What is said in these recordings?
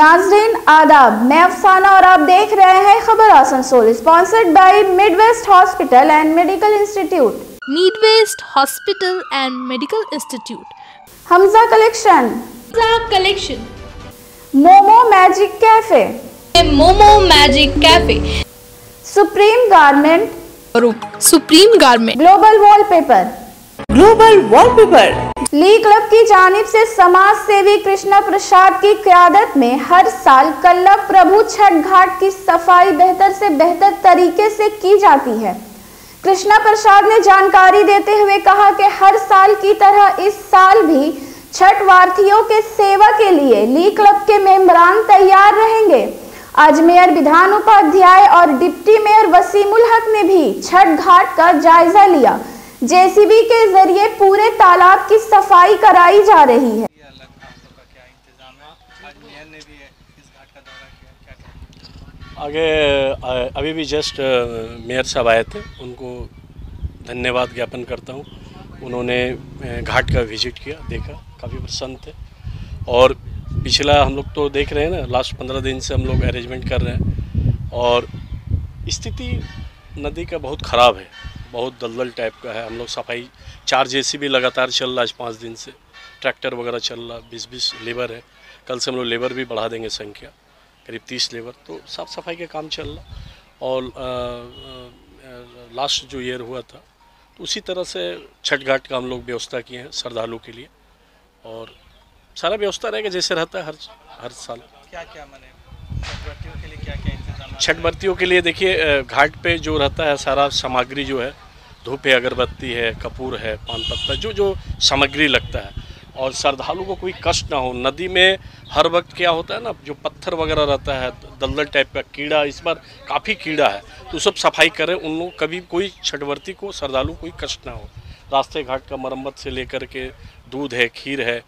नाज़रीन आदाब, मैं अफसाना और आप देख रहे हैं खबर Asansol, sponsored by Midwest hospital and medical institute. Midwest hospital and medical institute, Hamza collection, momo magic cafe, supreme garment, global wallpaper, Lee club की जानिब से समाज सेवी कृष्णा प्रसाद की क़यादत में हर साल कल्लभ प्रभु छठ घाट की सफाई बेहतर से बेहतर तरीके से की जाती है। कृष्णा प्रसाद ने जानकारी देते हुए कहा कि हर साल की तरह इस साल भी छठ वार्थियों के सेवा के लिए ली क्लब के मेंबरान तैयार रहेंगे। आज मेयर विधान उपाध्याय और डिप्टी मेयर वसीमुल हक ने भी छठ घाट का जायजा लिया। जेसीबी के जरिए पूरे तालाब की सफाई कराई जा रही है। आगे अभी भी जस्ट मेयर साहब आए थे, उनको धन्यवाद ज्ञापन करता हूँ। उन्होंने घाट का विजिट किया, देखा, काफ़ी प्रसन्न थे। और पिछला हम लोग तो देख रहे हैं ना, लास्ट 15 दिन से हम लोग अरेंजमेंट कर रहे हैं और स्थिति नदी का बहुत ख़राब है, बहुत दलदल टाइप का है। हम लोग सफाई 4 जेसीबी लगातार चल रहा है, आज 5 दिन से ट्रैक्टर वगैरह चल रहा, 20-20 लेबर है। कल से हम लोग लेबर भी बढ़ा देंगे, संख्या करीब 30 लेबर, तो साफ़ सफाई का काम चल रहा। और लास्ट जो ईयर हुआ था तो उसी तरह से छठ घाट का हम लोग व्यवस्था किए हैं श्रद्धालु के लिए, और सारा व्यवस्था रहेगा जैसे रहता है हर साल। क्या माने छठ के लिए क्या इंतजाम? छठ व्रतियों के लिए देखिए, घाट पे जो रहता है सारा सामग्री जो है, धूप है, अगरबत्ती है, कपूर है, पान पत्ता, जो सामग्री लगता है, और श्रद्धालु को कोई कष्ट ना हो। नदी में हर वक्त क्या होता है ना, जो पत्थर वगैरह रहता है, दलदल टाइप का कीड़ा, इस बार काफ़ी कीड़ा है, तो सब सफाई करें। उन लोग कभी कोई छठवर्ती को, श्रद्धालु कोई कष्ट ना हो। रास्ते घाट का मरम्मत से लेकर के दूध है, खीर है।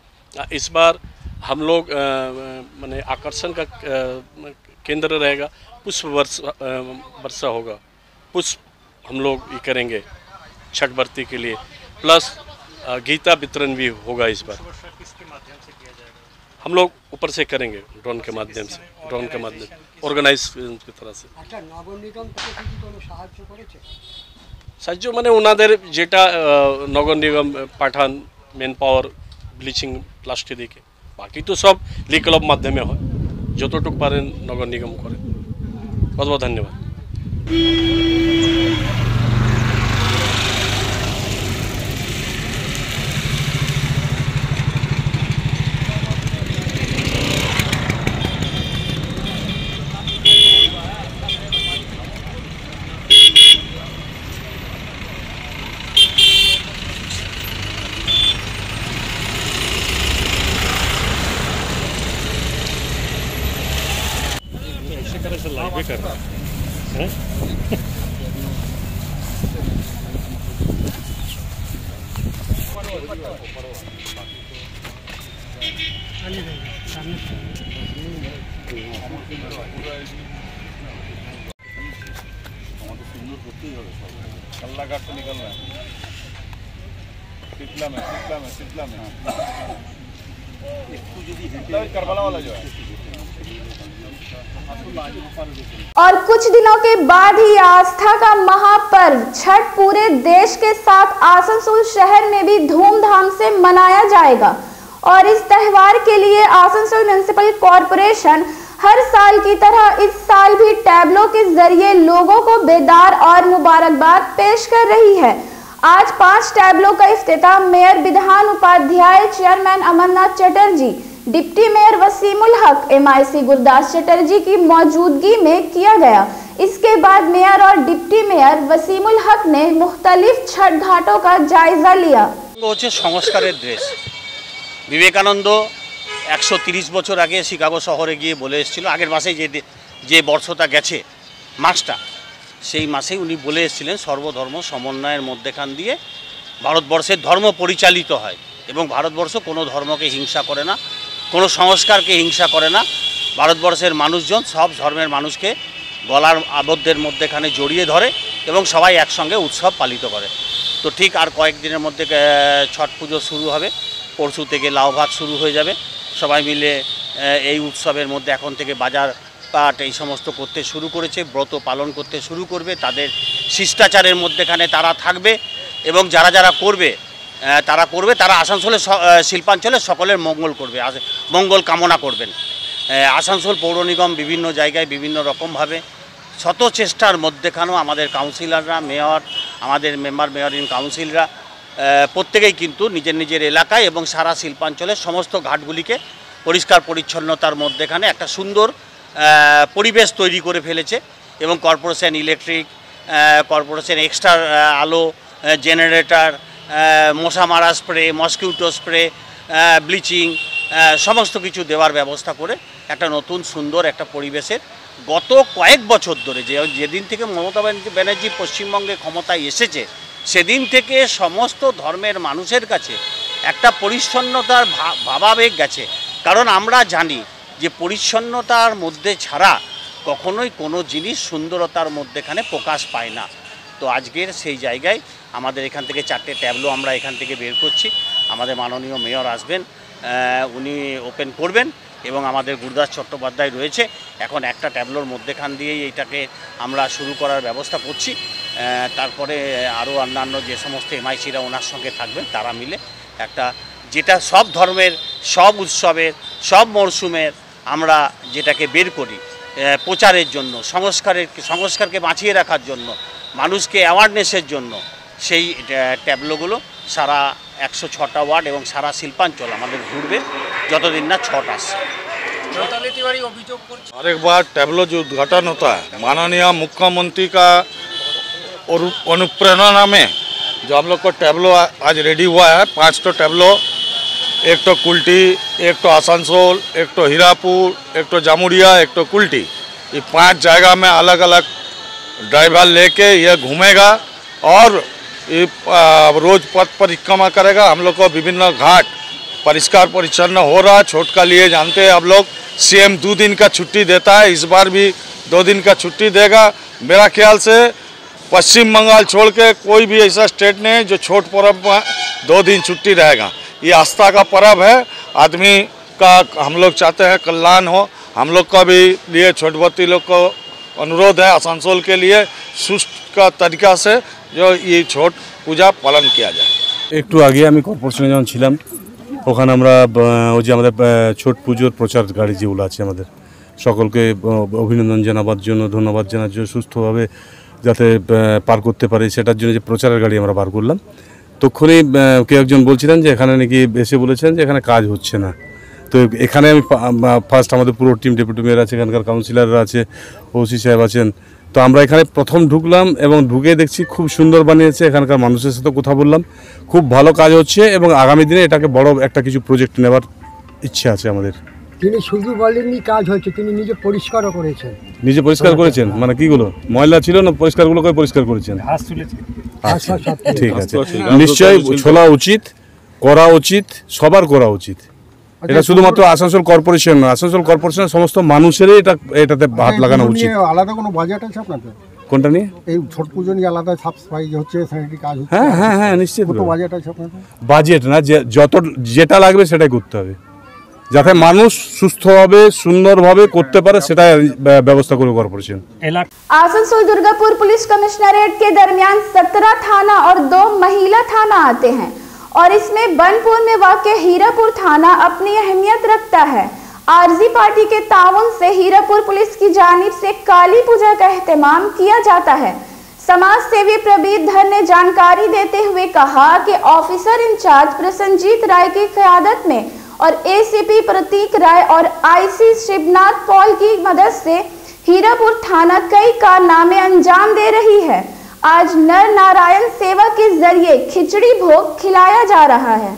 इस बार हम लोग माने आकर्षण का केंद्र रहेगा, पुष्प वर्षा होगा, पुष्प हम लोग ये करेंगे छठ व्रती के लिए, प्लस गीता वितरण भी होगा। इस बार किसके माध्यम से किया जाएगा? हम लोग ऊपर से करेंगे, ड्रोन के माध्यम से, ऑर्गेनाइज की तरह से। अच्छा, नगर निगम সাহায্য মানে ওনাদের যেটা নগর নিগম পাঠান মেন পাওয়ার, ব্লিচিং প্লাস্টিক দিকে, বাকি তো সব লি ক্লাব মাধ্যমে হয়, যতটুকু পারেন নগর নিগম করে। बहुत बहुत धन्यवाद। से लाइव भी कर रहा है। कल्ला घाट से निकल रहा है, शीतला में करबला वाला जो है। और कुछ दिनों के बाद ही आस्था का महापर्व छठ पूरे देश के साथ आसनसोल शहर में भी धूमधाम से मनाया जाएगा। और इस त्यौहार के लिए आसनसोल म्युनिसिपल कॉरपोरेशन हर साल की तरह इस साल भी टैबलो के जरिए लोगों को बेदार और मुबारकबाद पेश कर रही है। आज 5 टैबलो का इफ्तिताह mayor Vidhan Upadhyay, chairman Amarnath Chatterjee, deputy mayor Wasimul Haq, MIC Gurdas Chatterjee की मौजूदगी में किया गया। इसके बाद मेयर और डिप्टी मेयर वसीमुल हक ने मुख्तलिफ छठ घाटों का जायजा लिया। संस्कारेर देश विवेकानंद 130 বছর আগে শিকাগো শহরে গিয়ে বলে এসেছিল, আগের মাসে যে বর্ষটা গেছে মাসটা, সেই মাসেই উনি বলে এসেছিলেন সর্বধর্ম সমন্বয়ের মধ্যেখান দিয়ে ভারতবর্ষের ধর্ম পরিচালিত হয় এবং ভারতবর্ষ কোনো ধর্মকে হিংসা করে না, কোনো সংস্কারকে হিংসা করে না। ভারতবর্ষের মানুষজন সব ধর্মের মানুষকে গলার আবদ্ধের মধ্যেখানে জড়িয়ে ধরে এবং সবাই একসঙ্গে উৎসব পালিত করে। তো ঠিক আর কয়েকদিনের মধ্যে ছট পুজো শুরু হবে, পরশু থেকে লাউ ভাত শুরু হয়ে যাবে। সবাই মিলে এই উৎসবের মধ্যে এখন থেকে বাজার পাট এই সমস্ত করতে শুরু করেছে, ব্রত পালন করতে শুরু করবে। তাদের শিষ্টাচারের মধ্যেখানে তারা থাকবে এবং যারা যারা করবে তারা আসানসোলের শিল্পাঞ্চলে সকলের মঙ্গল করবে, মঙ্গল কামনা করবেন। আসানসোল পৌর নিগম বিভিন্ন জায়গায় বিভিন্ন রকমভাবে শত চেষ্টার মধ্যেখানেও আমাদের কাউন্সিলররা, মেয়র, আমাদের মেয়র ইন কাউন্সিলরা প্রত্যেকেই কিন্তু নিজের নিজের এলাকায় এবং সারা শিল্পাঞ্চলের সমস্ত ঘাটগুলিকে পরিষ্কার পরিচ্ছন্নতার মধ্যেখানে একটা সুন্দর পরিবেশ তৈরি করে ফেলেছে। এবং কর্পোরেশন ইলেকট্রিক, কর্পোরেশন এক্সট্রা আলো, জেনারেটর, মশা মারা স্প্রে, মসকিউটো স্প্রে, ব্লিচিং সমস্ত কিছু দেওয়ার ব্যবস্থা করে একটা নতুন সুন্দর একটা পরিবেশের গত কয়েক বছর ধরে যেদিন থেকে মমতা ব্যানার্জি পশ্চিমবঙ্গে ক্ষমতায় এসেছে সেদিন থেকে সমস্ত ধর্মের মানুষের কাছে একটা পরিচ্ছন্নতার ভাবাবেগ গেছে। কারণ আমরা জানি যে পরিচ্ছন্নতার মধ্যে ছাড়া কখনোই কোনো জিনিস সুন্দরতার মধ্যেখানে প্রকাশ পায় না। তো আজকের সেই জায়গায় আমাদের এখান থেকে 4টে ট্যাবলো আমরা এখান থেকে বের করছি। আমাদের মাননীয় মেয়র আসবেন, উনি ওপেন করবেন এবং আমাদের গুরুদাস চট্টোপাধ্যায় রয়েছে। এখন একটা ট্যাবলোর মধ্যেখান দিয়েই এইটাকে আমরা শুরু করার ব্যবস্থা করছি। তারপরে আরও অন্যান্য যে সমস্ত এমআইসিরা ওনার সঙ্গে থাকবেন তারা মিলে একটা যেটা সব ধর্মের, সব উৎসবের, সব মরশুমের আমরা যেটাকে বের করি প্রচারের জন্য, সংস্কারকে বাঁচিয়ে রাখার জন্য, মানুষকে অ্যাওয়ারনেসের জন্য, সেই ট্যাবলোগুলো সারা 106টা ওয়ার্ড এবং सारा शिल्पांचल हमारे घूरबे যতদিন না छठ আসছে। हर एक बार टैबलो जो उद्घाटन होता है माननीय मुख्यमंत्री का अनुप्रेरणा में जो हम लोग को टैबलो आज रेडी हुआ है 5 तो टैबलो, एक तो कुल्टी, एक तो आसनसोल, एक तो हीरापुर, एक तो जामुड़िया, एक तो कुल्टी। ये 5 जगह में अलग अलग ड्राइवर लेके ये घूमेगा और ये रोज पथ परिक्रमा करेगा। हम लोग को विभिन्न घाट परिष्कार परिच्छन्न हो रहा। छठ का लिए जानते हैं आप लोग सीएम 2 दिन का छुट्टी देता है, इस बार भी 2 दिन का छुट्टी देगा। मेरा ख्याल से पश्चिम बंगाल छोड़ के कोई भी ऐसा स्टेट नहीं जो छठ पर्व में 2 दिन छुट्टी रहेगा। ये आस्था का पर्व है, आदमी का हम लोग चाहते हैं कल्याण हो। हम लोग का भी लिए छठवर्ती लोग को अनुरोध है आसनसोल के लिए सुष्ट का तरीका से जो ये छठ पूजा पालन किया जाए। একটু আগে আমি কর্পোরেশনে যখন ছিলাম ওখানে আমরা ওই যে আমাদের ছট পুজোর প্রচার গাড়ি যেগুলো আছে আমাদের সকলকে অভিনন্দন জানাবার জন্য, ধন্যবাদ জানার জন্য, সুস্থভাবে যাতে পার করতে পারে সেটার জন্য যে প্রচারের গাড়ি আমরা বার করলাম। তখনই কেউ একজন বলছিলেন যে এখানে নাকি এসে বলেছেন যে এখানে কাজ হচ্ছে না। তো এখানে আমি ফার্স্ট আমাদের পুরো টিম, ডেপুটি মেয়র আছে, এখানকার কাউন্সিলররা আছে, ওসি সাহেব আছেন। তো আমরা এখানে প্রথম ঢুকলাম এবং ঢুকে দেখছি খুব সুন্দর বানিয়েছে। এখানকার মানুষের সাথে কথা বললাম, খুব ভালো কাজ হচ্ছে এবং আগামী দিনে এটাকে বড় একটা কিছু প্রজেক্ট নেবার ইচ্ছে আছে আমাদের। তিনি শুধু বলেননি কাজ হচ্ছে, তিনি নিজে পরিষ্কারও করেছেন। নিজে পরিষ্কার করেছেন মানে কিগুলো ময়লা ছিল না পরিষ্কারগুলো করে পরিষ্কার করেছেন। ঠিক আছে, নিশ্চয়ই ছোলা উচিত, করা উচিত, সবার করা উচিত। এটা শুধুমাত্র আসানসোল কর্পোরেশন না, আসানসোল কর্পোরেশনের সমস্ত মানুষেরই এটাতে হাত লাগানো উচিত। আলাদা কোনো বাজেট আছে আপনাদের কোনটা নিয়ে? এই ছট পুজো নিয়ে আলাদা সাফাই হচ্ছে, স্যানিটারি কাজ হচ্ছে? হ্যাঁ হ্যাঁ হ্যাঁ নিশ্চিত। কত বাজেট আছে আপনাদের? বাজেট না, যেটা লাগবে সেটাই করতে হবে, যাতে মানুষ সুস্থভাবে সুন্দরভাবে করতে পারে সেটাই ব্যবস্থা করবে corporation. Asansol Durgapur police commissionerate के दरमियान 17 थाना और 2 महिला थाना आते हैं और इसमें बनपुर में वाक़ हीरापुर थाना अपनी अहमियत रखता है। आरजी पार्टी के ताउन से हीरापुर पुलिस की जानिब से काली पूजा का एहतमाम किया जाता है। समाज सेवी प्रबीर धर ने जानकारी देते हुए कहा कि ऑफिसर इंचार्ज प्रसन्नजीत राय की क़यादत में और एसीपी प्रतीक राय और आईसी शिवनाथ पॉल की मदद से हीरापुर थाना कई कारनामे अंजाम दे रही है। आज नर नारायण सेवा के जरिए खिचड़ी भोग खिलाया जा रहा है।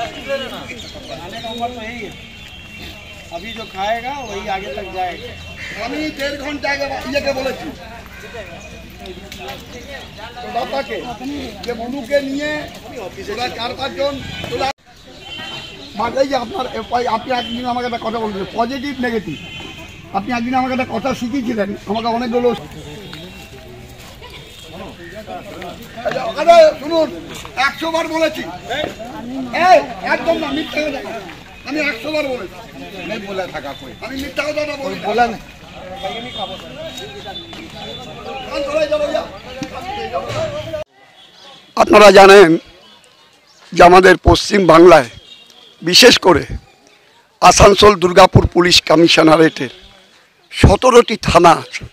खाने का उम्र तो यही है, अभी जो खाएगा वही आगे तक जाएगा। আমি 1.5 ঘন্টা আগে ইয়েকে বলেছি দাদাকে যে মনুকে নিয়ে ওরা 4-5 জন এই যে আপনার আপনি একদিন আমাকে একটা কথা বলছিলেন পজিটিভ নেগেটিভ, আপনি একদিন আমাকে একটা কথা শিখিয়েছিলেন, আমাকে অনেকগুলো আরে শুনুন 100 বার বলেছি, এই একদম না মিথ্যা কথা, আমি 100 বার বলেছি, আমি বলে থাকা কই আমি মিথ্যা কথা বলি বলেন। আপনারা জানেন যে আমাদের পশ্চিম বাংলায় বিশেষ করে আসানসোল দুর্গাপুর পুলিশ কমিশনারেটের 17টি থানা আছে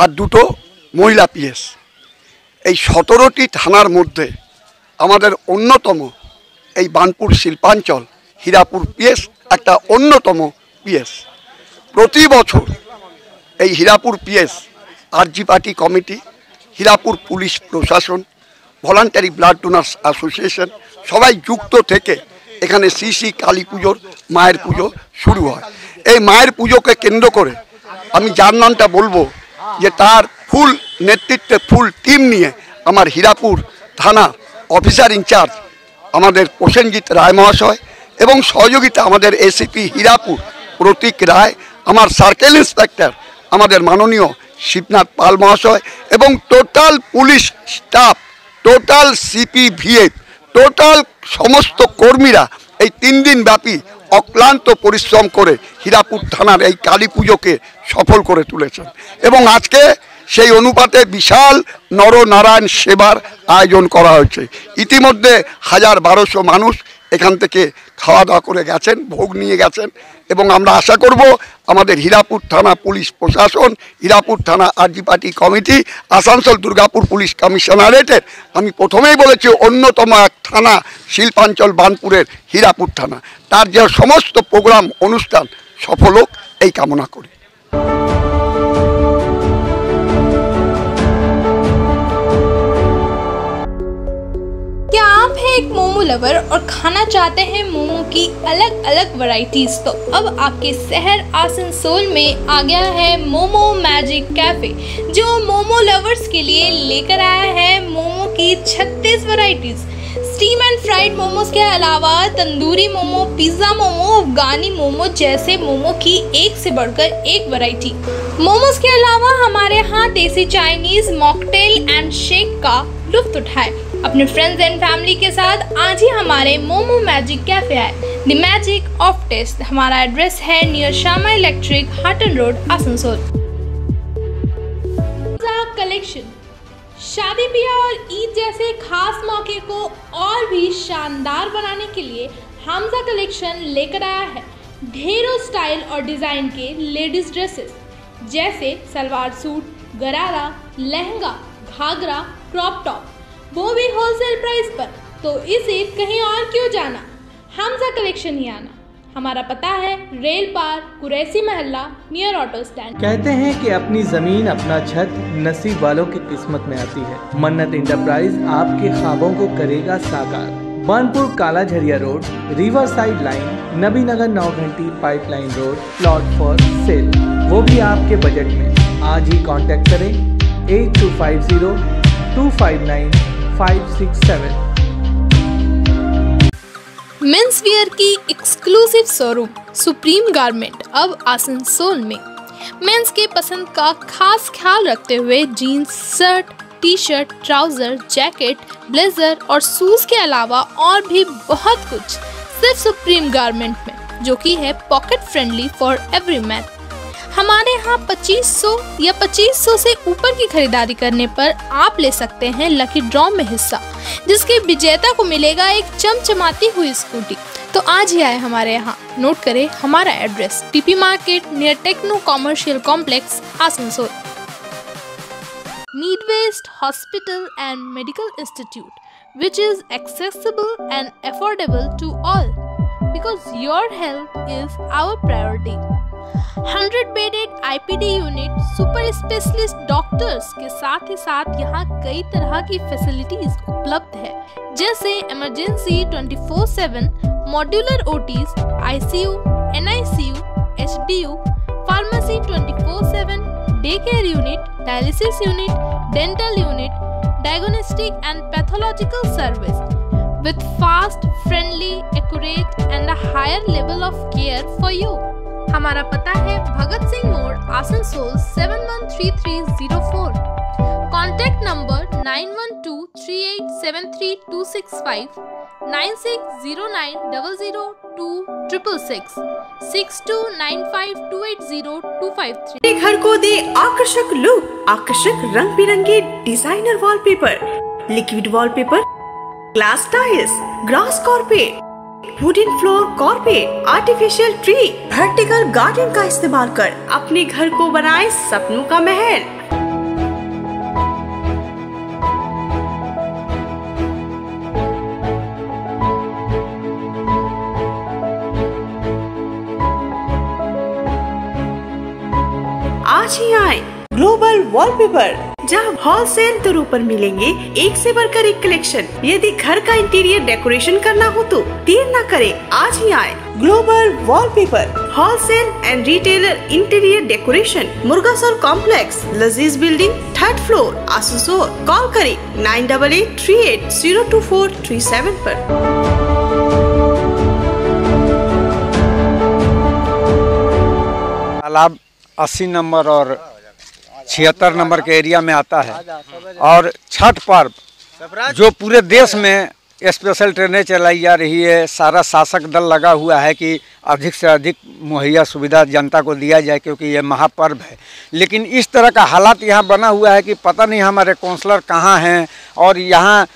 আর 2টো মহিলা পিএস। এই 17টি থানার মধ্যে আমাদের অন্যতম এই বানপুর শিল্পাঞ্চল হীরাপুর পিএস একটা অন্যতম পিএস। প্রতি বছর এই হীরাপুর পিএস আরজি পার্টি কমিটি, হীরাপুর পুলিশ প্রশাসন, ভলান্টারি ব্লাড ডোনার্স অ্যাসোসিয়েশন সবাই যুক্ত থেকে এখানে শ্রী কালী পুজোর মায়ের পুজো শুরু হয়। এই মায়ের পুজোকে কেন্দ্র করে আমি যার নামটা বলবো যে তার ফুল নেতৃত্বে ফুল টিম নিয়ে আমার হীরাপুর থানা অফিসার ইনচার্জ আমাদের প্রসেনজিৎ রায় মহাশয় এবং সহযোগিতা আমাদের এসিপি হীরাপুর প্রতীক রায়, আমার সার্কেল ইন্সপেক্টর আমাদের মাননীয় শিবনাথ পাল মহাশয় এবং total police staff, total CPVF, total সমস্ত কর্মীরা এই 3 দিন ব্যাপী অক্লান্ত পরিশ্রম করে হীরাপুর থানার এই কালী পুজোকে সফল করে তুলেছেন এবং আজকে সেই অনুপাতে বিশাল নরনারায়ণ সেবার আয়োজন করা হয়েছে। ইতিমধ্যে 1000-1200 মানুষ এখান থেকে খাওয়া দাওয়া করে গেছেন, ভোগ নিয়ে গেছেন এবং আমরা আশা করব আমাদের হীরাপুর থানা পুলিশ প্রশাসন, হীরাপুর থানা RG party committee, Asansol Durgapur police কমিশনারেটের আমি প্রথমেই বলেছি অন্যতম এক থানা শিল্পাঞ্চল বানপুরের হীরাপুর থানা, তার যে সমস্ত প্রোগ্রাম অনুষ্ঠান সফল হোক এই কামনা করি। क्या आप हैं एक मोमो लवर और खाना चाहते हैं मोमो की अलग अलग वैरायटीज? तो अब आपके शहर आसनसोल में आ गया है मोमो मैजिक कैफे, जो मोमो लवर्स के लिए लेकर आया है मोमो की 36 varieties. Steam and fried momos के अलावा तंदूरी मोमो, पिज्जा मोमो, अफगानी मोमो जैसे मोमो की एक से बढ़कर एक वैरायटी। मोमोज के अलावा हमारे यहाँ देसी चाइनीज मॉकटेल एंड शेक का लुत्फ उठाए। अपने फ्रेंड्स एंड फैमिली के साथ आज ही हमारे मोमो मैजिक कैफे आए। The magic of taste. हमारा एड्रेस है near Shyama electric, Hutton road, Asansol. Collection शादी ब्याह और ईद जैसे खास मौके को और भी शानदार बनाने के लिए हमजा कलेक्शन लेकर आया है ढेरों स्टाइल और डिजाइन के लेडीज ड्रेसेस जैसे सलवार सूट, गरारा, लहंगा, घाघरा, क्रॉप टॉप, वो भी होलसेल प्राइस पर। तो इस ईद कहीं और क्यों जाना, हमजा कलेक्शन ही आना। हमारा पता है रेल पार, कुरैसी महल्ला, नियर ऑटो स्टैंड। कहते हैं कि अपनी जमीन अपना छत नसीब वालों की किस्मत में आती है। मन्नत इंटरप्राइज आपके ख्वाबों को करेगा साकार। बानपुर काला Jharia road, river side line, नबी नगर 9 घंटी pipeline road, plot for sale, वो भी आपके बजट में। आज ही कांटेक्ट करें 8250-259-567। मेंस वियर की एक्सक्लूसिव शोरूम सुप्रीम गारमेंट अब आसनसोल में। मेंस के पसंद का खास ख्याल रखते हुए jeans, shirt, T shirt, trouser, jacket, blazer और शूज के अलावा और भी बहुत कुछ सिर्फ सुप्रीम गारमेंट में, जो कि है pocket friendly for every man. हमारे यहाँ 2500 या 2500 से ऊपर की खरीदारी करने पर आप ले सकते हैं लकी ड्रॉ में हिस्सा, जिसके विजेता को मिलेगा एक चमचमाती हुई स्कूटी। तो आज ही आए हमारे यहाँ। नोट करें हमारा address, TP market near techno commercial complex, Asansol. Midwest Hospital and Medical Institute, which is accessible and affordable to all. because your health is our priority. 100-bedded IPD unit, super specialist doctors के साथ ही साथ यहाँ कई तरह की facilities उपलब्ध है, जैसे emergency 24/7, modular OTs, ICU, NICU, HDU, pharmacy 24/7, day care unit, dialysis unit, dental unit, diagnostic and pathological service with fast, friendly, accurate and a higher level of care for you. हमारा पता है भगत सिंह मोड़, Asansol 713304। Contact number 9123873265, 9609002666, 6295280253। घर को दे आकर्षक look, आकर्षक रंग बिरंगे designer wallpaper, liquid wallpaper, glass tiles, grass carpet, wooden floor carpet, artificial tree, vertical garden का इस्तेमाल कर अपने घर को बनाए सपनों का महल। आज ही आए ग्लोबल वॉलपेपर, जहाँ होलसेल दरों पर मिलेंगे एक से बढ़कर एक कलेक्शन। यदि घर का इंटीरियर डेकोरेशन करना हो तो देर न करें, आज ही आए global wallpaper, wholesale and retailer interior decoration, Murgasar complex, Lajeez building, 3rd floor, Asansol. Call करें 9883802437 पर। तालाब 80 नंबर और 76 नंबर के एरिया में आता है और छठ पर्व जो पूरे देश में स्पेशल ट्रेनें चलाई जा रही है, सारा शासक दल लगा हुआ है कि अधिक से अधिक मुहैया सुविधा जनता को दिया जाए, क्योंकि ये महापर्व है। लेकिन इस तरह का हालात यहाँ बना हुआ है कि पता नहीं हमारे काउंसलर कहाँ हैं, और यहाँ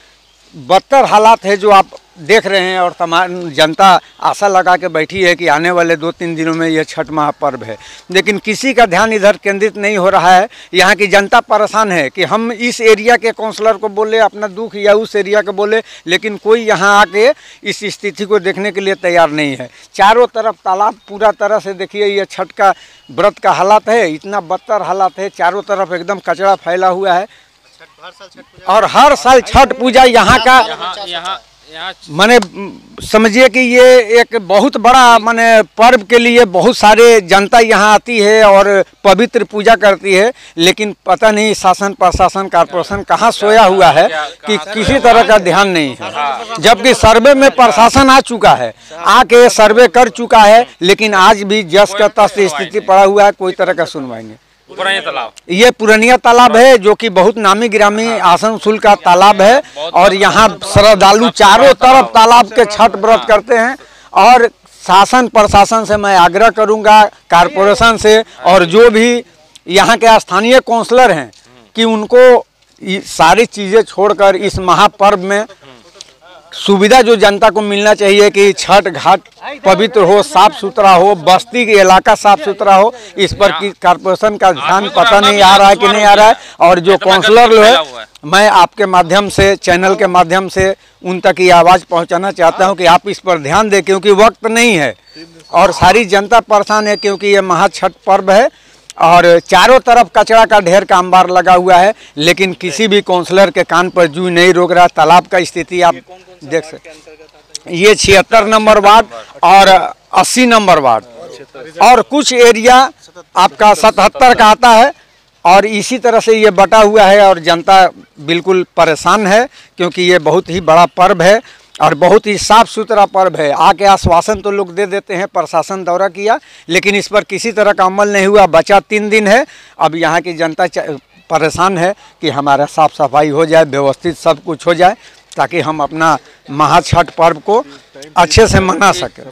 बदतर हालात है जो आप देख रहे हैं, और तमाम जनता आशा लगा के बैठी है कि आने वाले 2-3 दिनों में यह छठ महापर्व है, लेकिन किसी का ध्यान इधर केंद्रित नहीं हो रहा है। यहाँ की जनता परेशान है कि हम इस एरिया के काउंसलर को बोले अपना दुख, या उस एरिया को बोले, लेकिन कोई यहाँ आके इस स्थिति को देखने के लिए तैयार नहीं है। चारों तरफ तालाब, पूरा तरह से देखिए ये छठ का व्रत का हालात है, इतना बदतर हालात है, चारों तरफ एकदम कचरा फैला हुआ है। और हर साल छठ पूजा यहाँ का माने समझिए कि ये एक बहुत बड़ा माने पर्व के लिए बहुत सारे जनता यहाँ आती है और पवित्र पूजा करती है, लेकिन पता नहीं शासन प्रशासन कॉर्पोरेशन कहाँ सोया हुआ है कि किसी तरह का ध्यान नहीं है। जबकि सर्वे में प्रशासन आ चुका है, आके सर्वे कर चुका है, लेकिन आज भी जस का तस स्थिति पड़ा हुआ है, कोई तरह का सुनवाई नहीं। ये पुरानिया तालाब है जो कि बहुत नामी गिरामी आसनसोल का तालाब है, और यहाँ श्रद्धालु चारों तरफ तालाब के छठ व्रत करते हैं। और शासन प्रशासन से मैं आग्रह करूंगा, कारपोरेशन से, और जो भी यहाँ के स्थानीय काउंसलर हैं कि उनको सारी चीज़ें छोड़कर इस महापर्व में सुविधा जो जनता को मिलना चाहिए कि छठ घाट पवित्र हो, साफ सुथरा हो, बस्ती के इलाका साफ सुथरा हो, इस पर की कारपोरेशन का ध्यान पता नहीं आ रहा है कि नहीं आ रहा है। और जो काउंसलर लोग है, मैं आपके माध्यम से, चैनल के माध्यम से उन तक ये आवाज़ पहुंचाना चाहता हूं कि आप इस पर ध्यान दें, क्योंकि वक्त नहीं है और सारी जनता परेशान है, क्योंकि ये महाछठ पर्व है और चारों तरफ कचरा का ढेर का अंबार लगा हुआ है, लेकिन किसी भी काउंसलर के कान पर जू नहीं रोक रहा। तालाब का स्थिति आप देख सकते, ये 76 नंबर वार्ड और 80 नंबर वार्ड और कुछ एरिया आपका 77 का आता है, और इसी तरह से ये बटा हुआ है और जनता बिल्कुल परेशान है, क्योंकि ये बहुत ही बड़ा पर्व है और बहुत ही साफ सुथरा पर्व है। आके आश्वासन तो लोग दे देते हैं, प्रशासन दौरा किया, लेकिन इस पर किसी तरह का अमल नहीं हुआ। बचा 3 दिन है, अब यहाँ की जनता परेशान है कि हमारा साफ सफाई हो जाए, व्यवस्थित सब कुछ हो जाए, ताकि हम अपना महाछठ पर्व को अच्छे से मना सकें।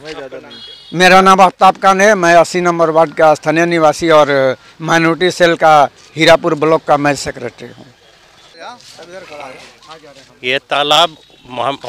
मेरा नाम आफ्ताब खान है, मैं 80 नंबर वार्ड का स्थानीय निवासी और माइनॉरिटी सेल का हीरापुर ब्लॉक का मैं सेक्रेटरी हूँ। ये तालाब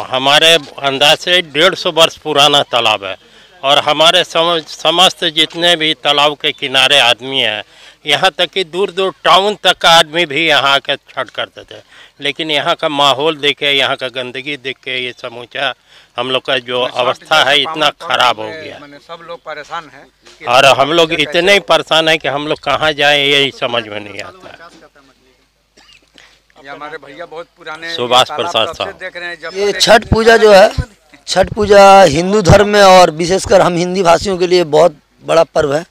हमारे अंदाज से 150 वर्ष पुराना तालाब है, और हमारे समस्त जितने भी तालाब के किनारे आदमी हैं, यहाँ तक कि दूर दूर टाउन तक का आदमी भी यहाँ आकर छठ करते थे। लेकिन यहाँ का माहौल देखे, यहाँ का गंदगी देख के ये समूचा हम लोग का जो अवस्था है इतना खराब हो गया, सब लोग परेशान हैं और हम लोग इतने ही परेशान हैं कि हम लोग कहाँ जाएं यही समझ में नहीं आता है। ये हमारे भैया बहुत पुराने सुभाष प्रसाद साहब देख रहे हैं। ये छठ पूजा जो है, छठ पूजा हिंदू धर्म में और विशेषकर हम हिंदी भाषियों के लिए बहुत बड़ा पर्व है।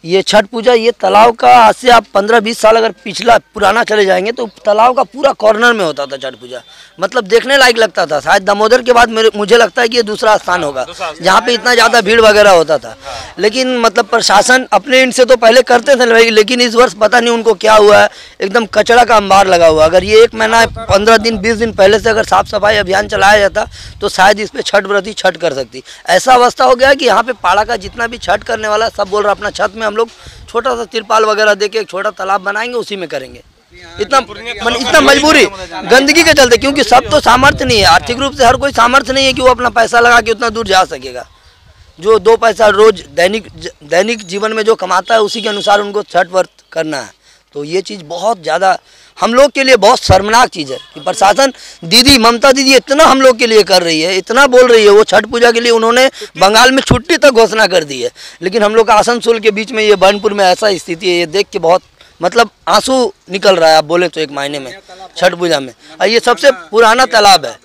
ये छठ पूजा, ये तालाब का आज से आप 15-20 साल अगर पिछला पुराना चले जाएंगे तो तालाब का पूरा कॉर्नर में होता था छठ पूजा, मतलब देखने लायक लगता था। शायद दामोदर के बाद मुझे लगता है कि ये दूसरा स्थान होगा जहाँ पे इतना ज़्यादा भीड़ वगैरह होता था। लेकिन मतलब प्रशासन अपने इनसे तो पहले करते थे, लेकिन इस वर्ष पता नहीं उनको क्या हुआ है, एकदम कचरा का अंबार लगा हुआ। अगर ये 1 महीना 15 दिन 20 दिन पहले से अगर साफ सफाई अभियान चलाया जाता तो शायद इस पर छठ व्रती छठ कर सकती। ऐसा अवस्था हो गया कि यहाँ पे पाड़ा का जितना भी छठ करने वाला सब बोल रहा अपना छत में हम लोग छोटा सा तिरपाल वगैरह देके एक छोटा तालाब बनाएंगे, उसी में करेंगे। इतना मजबूरी गंदगी के चलते, क्योंकि सब तो सामर्थ्य नहीं है, आर्थिक रूप से हर कोई सामर्थ्य नहीं है कि वो अपना पैसा लगा के उतना दूर जा सकेगा। जो 2 पैसा रोज दैनिक जीवन में जो कमाता है उसी के अनुसार उनको छठ व्रत करना है। तो ये चीज़ बहुत ज़्यादा हम लोग के लिए बहुत शर्मनाक चीज़ है कि प्रशासन दीदी ममता दीदी इतना हम लोग के लिए कर रही है, इतना बोल रही है। वो छठ पूजा के लिए उन्होंने बंगाल में छुट्टी तक घोषणा कर दी है, लेकिन हम लोग का आसनसोल के बीच में ये बर्नपुर में ऐसा स्थिति है, ये देख के बहुत मतलब आंसू निकल रहा है। आप बोले तो एक मायने में छठ पूजा में, और ये सबसे पुराना तालाब है,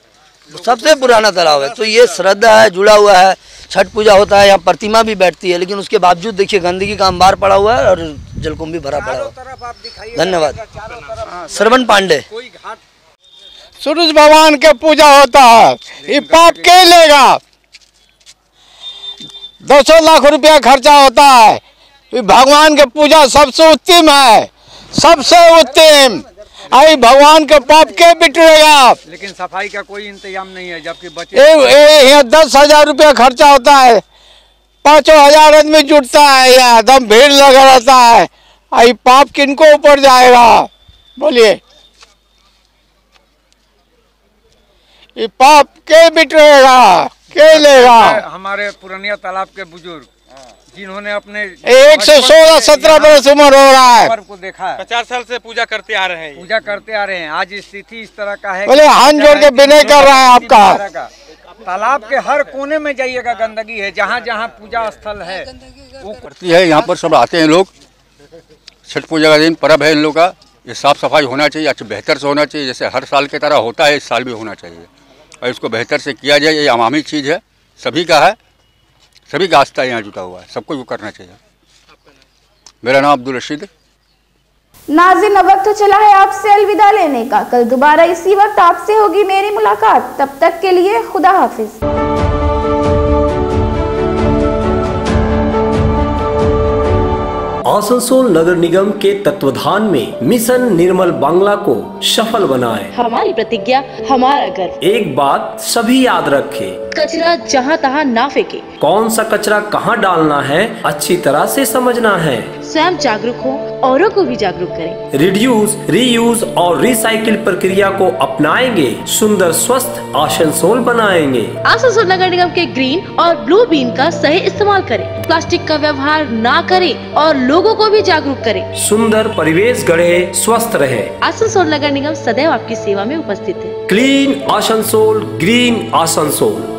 सबसे पुराना तालाब है। तो ये श्रद्धा है, जुड़ा हुआ है। छठ पूजा होता है, यहाँ प्रतिमा भी बैठती है, लेकिन उसके बावजूद देखिए गंदगी का अंबार पड़ा हुआ है और जलकुंभ भी भरा पड़ा हुआ है। धन्यवाद। श्रवण पांडे। सूरज भगवान के पूजा होता है, ये पाप के लेगा। 200 लाख रुपया खर्चा होता है, ये भगवान के पूजा सबसे उत्तम है, सबसे उत्तम। आई भगवान के पाप के बिटरेगा। लेकिन सफाई का कोई इंतजाम नहीं है, जबकि बच्चे 10,000 रुपया खर्चा होता है, 5,000 आदमी जुटता है, यहाँ एकदम भीड़ लगा रहता है। आई पाप किनको ऊपर जाएगा बोलिए? ये पाप के बिटरेगा, के लेगा? हमारे पुरानिया तालाब के बुजुर्ग जिन्होंने अपने 116-17 बरस उम्र हो रहा है, पर्व को देखा है, 50 साल से पूजा करते आ रहे हैं, आज स्थिति इस तरह का है। बोले हाथ जोड़ के विनय कर रहा है आपका। तालाब के हर कोने में जाइएगा गंदगी है, जहाँ जहाँ पूजा स्थल है वो करती है। यहाँ पर सब आते हैं लोग, छठ पूजा का दिन पर्व है इन लोग का। ये साफ़ सफाई होना चाहिए, अच्छा बेहतर से होना चाहिए, जैसे हर साल की तरह होता है इस साल भी होना चाहिए, और इसको बेहतर से किया जाए। ये अवामी चीज़ है, सभी का है, सभी का आस्था यहाँ जुटा हुआ है, सबको वो करना चाहिए। मेरा नाम अब्दुल रशीद। नाज़रीन, अब वक्त चला है आपसे अलविदा लेने का। कल दोबारा इसी वक्त आपसे होगी मेरी मुलाकात, तब तक के लिए खुदा हाफिज। आसनसोल नगर निगम के तत्वाधान में मिशन निर्मल बांग्ला को सफल बनाएं। हमारी प्रतिज्ञा, हमारा गर्व। एक बात सभी याद रखें, कचरा जहाँ तहाँ ना फेंके। कौन सा कचरा कहाँ डालना है अच्छी तरह से समझना है। स्वयं जागरूक हो, औरों को भी जागरूक करें। रिड्यूस, रीयूज और रिसाइकिल प्रक्रिया को अपनाएंगे, सुंदर स्वस्थ आसनसोल बनाएंगे। आसनसोल नगर निगम के ग्रीन और ब्लू बीन का सही इस्तेमाल करें, प्लास्टिक का व्यवहार ना करें और लोगों को भी जागरूक करें। सुंदर परिवेश गढ़े, स्वस्थ रहे। आसनसोल नगर निगम सदैव आपकी सेवा में उपस्थित है। Clean Asansol, green Asansol.